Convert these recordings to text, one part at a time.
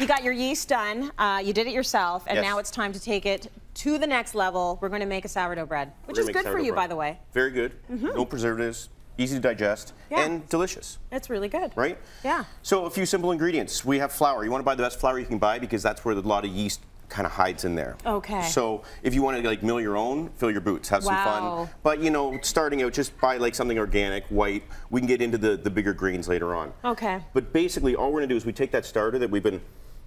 you got your yeast done. You did it yourself, and now it's time to take it to the next level. We're going to make a sourdough bread, which is good for you, by the way. Very good. No preservatives. Easy to digest and delicious. It's really good. Right? Yeah. So a few simple ingredients. We have flour. You want to buy the best flour you can buy because that's where a lot of yeast kind of hides in there. Okay. So if you want to like mill your own, fill your boots, have some fun. But you know, starting out, just buy like something organic, white. We can get into the bigger grains later on. Okay. But basically, all we're going to do is we take that starter that we've been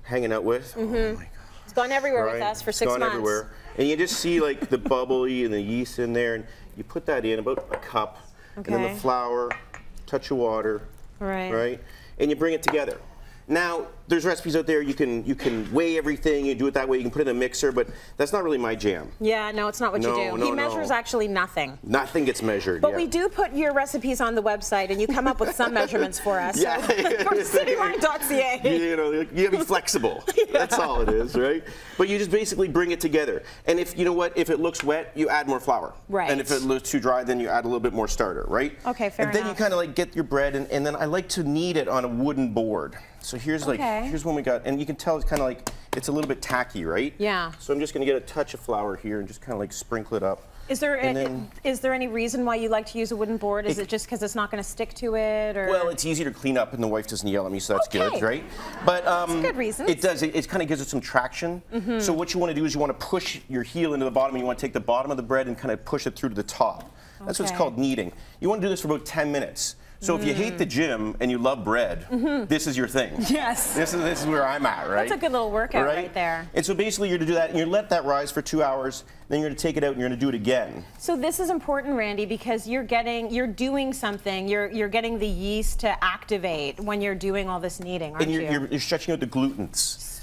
hanging out with. Oh my God. It's gone everywhere with us for 6 months. It's gone everywhere. And you just see like the bubbly and the yeast in there, and you put that in about a cup, and then the flour, touch of water, right? And you bring it together. Now, there's recipes out there you can weigh everything, you do it that way, you can put it in a mixer, but that's not really my jam. Yeah, no, it's not what you do. He measures actually nothing. Nothing gets measured. But we do put your recipes on the website, and you come up with some measurements for us. Yeah. So, from cityline.ca. You know, you gotta be flexible. That's all it is, right? But you just basically bring it together. And if, you know what, if it looks wet, you add more flour. Right. And if it looks too dry, then you add a little bit more starter, right? Okay, fair enough. And then you kind of like get your bread, and then I like to knead it on a wooden board. So here's like, here's one we got, and you can tell it's kind of like, it's a little bit tacky, right? Yeah. So I'm just gonna get a touch of flour here and just kind of like sprinkle it up. Is there any reason why you like to use a wooden board? Is it just because it's not going to stick to it, or? Well, it's easier to clean up, and the wife doesn't yell at me, so that's good, right? But that's a good reason. It does. It kind of gives it some traction. So what you want to do is you want to push your heel into the bottom, and you want to take the bottom of the bread and kind of push it through to the top. That's what's called kneading. You want to do this for about 10 minutes. So if you hate the gym and you love bread, this is your thing. Yes. This is where I'm at, right? That's a good little workout right there. And so basically you're to do that, and you let that rise for 2 hours, then you're going to take it out and you're going to do it again. So this is important, Randy, because you're doing something. You're getting the yeast to activate when you're doing all this kneading, aren't you? And you're stretching out the glutens.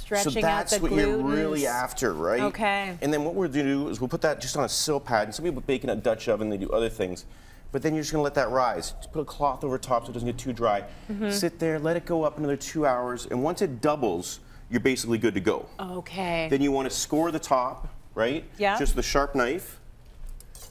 Stretching out the glutens. So that's what you're really after, right? Okay. And then what we're going to do is we'll put that just on a sill pad. And some people bake in a Dutch oven, they do other things. But then you're just going to let that rise. Just put a cloth over top so it doesn't get too dry. Sit there, let it go up another 2 hours, and once it doubles, you're basically good to go. Okay. Then you want to score the top, right? Yeah. Just with a sharp knife,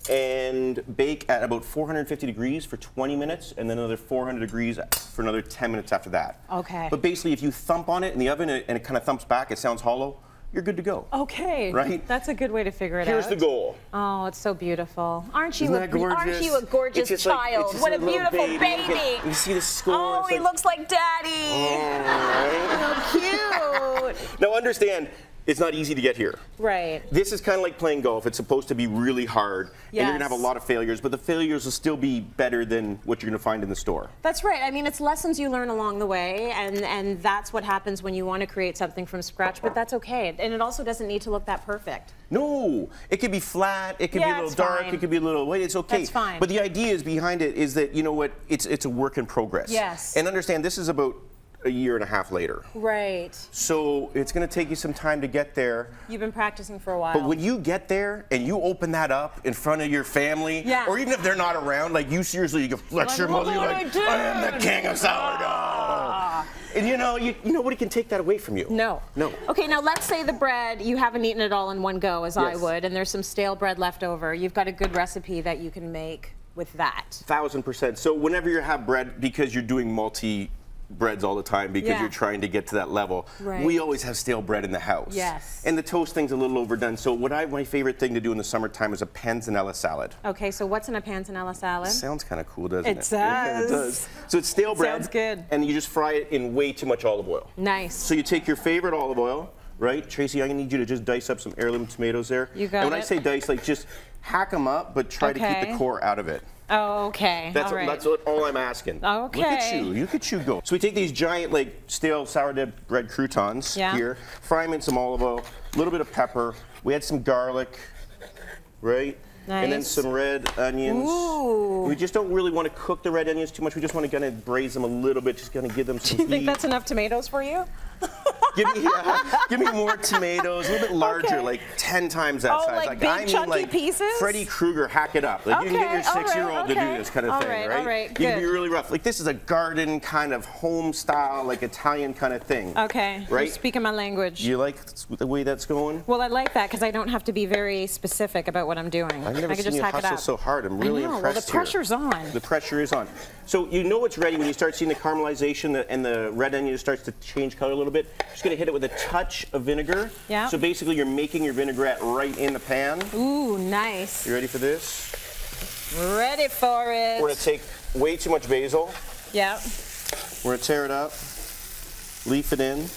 and bake at about 450 degrees for 20 minutes, and then another 400 degrees for another 10 minutes after that. Okay. But basically, if you thump on it in the oven and it kind of thumps back, it sounds hollow, you're good to go. Okay. Right? That's a good way to figure it out. Here's the goal. Oh, it's so beautiful. Aren't you Isn't that gorgeous? Aren't you a gorgeous child? What a beautiful baby. You see the score. Oh, he looks like Daddy. Oh, right? So cute. Now understand, it's not easy to get here. Right. This is kind of like playing golf. It's supposed to be really hard, and you're going to have a lot of failures, but the failures will still be better than what you're going to find in the store. That's right. I mean, it's lessons you learn along the way, and that's what happens when you want to create something from scratch, but that's okay. And it also doesn't need to look that perfect. No, it could be flat, it could be a little dark, it could be a little white, it's okay. That's fine. But the idea is behind it is that, you know what, it's a work in progress. Yes. And understand, this is about a year and a half later. Right. So it's going to take you some time to get there. You've been practicing for a while. But when you get there and you open that up in front of your family, or even if they're not around, like you seriously, you can flex your muscle, you're like, I am the king of sourdough. And you know, nobody can take that away from you. No. No. Okay, now let's say the bread, you haven't eaten it all in one go as I would, and there's some stale bread left over. You've got a good recipe that you can make with that. 1000%. So whenever you have bread, because you're doing breads all the time because you're trying to get to that level. Right. We always have stale bread in the house. Yes. And the toast thing's a little overdone. So my favorite thing to do in the summertime is a panzanella salad. Okay, so what's in a panzanella salad? Sounds kind of cool, doesn't it? It does. Yeah, it does. So it's stale bread. Sounds good. And you just fry it in way too much olive oil. Nice. So you take your favorite olive oil, right? Tracy, I'm gonna need you to just dice up some heirloom tomatoes there. You got it. And when I say dice, like just hack them up, but try to keep the core out of it. Oh, okay. That's all I'm asking. Okay. Look at you. Look at you go. So we take these giant, like, stale sourdough bread croutons here, fry them in some olive oil, a little bit of pepper. We add some garlic, right? Nice. And then some red onions. Ooh. We just don't really want to cook the red onions too much. We just want to kind of braise them a little bit, just kind of give them some heat. Do you think that's enough tomatoes for you? Give me more tomatoes, a little bit larger, like 10 times that size. Like big chunky pieces? Freddy Krueger, hack it up. Like you can get your 6-year-old to do this kind of thing, right? All right, You can be really rough. Like this is a garden kind of home style, like Italian kind of thing. Okay, right? You're speaking my language. You like the way that's going? Well, I like that because I don't have to be very specific about what I'm doing. I've never seen you hustle so hard. I'm really impressed well, the pressure's on. The pressure is on. So you know it's ready when you start seeing the caramelization and the red onion starts to change color a little bit. Just just gonna hit it with a touch of vinegar. Yeah. So basically you're making your vinaigrette right in the pan. Ooh, nice. You ready for this? Ready for it. We're gonna take way too much basil. Yeah. We're gonna tear it up, leaf it in.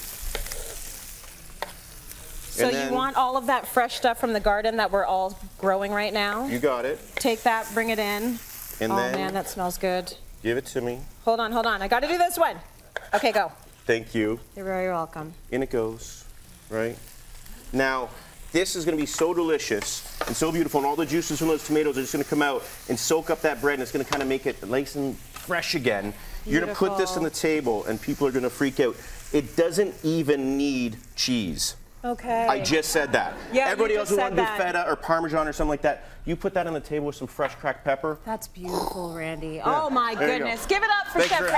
So you want all of that fresh stuff from the garden that we're all growing right now? You got it. Take that, bring it in. And oh then man, that smells good. Give it to me. Hold on, I gotta do this one. Okay, go. Thank you. You're very welcome. In it goes, right? Now, this is gonna be so delicious and so beautiful, and all the juices from those tomatoes are just gonna come out and soak up that bread, and it's gonna kind of make it nice and fresh again. Beautiful. You're gonna put this on the table, and people are gonna freak out. It doesn't even need cheese. Okay. I just said that. Yeah, everybody else who wants to do feta or Parmesan or something like that, you put that on the table with some fresh cracked pepper. That's beautiful, Randy. Yeah. Oh my there goodness. Give it up for Chef Randy.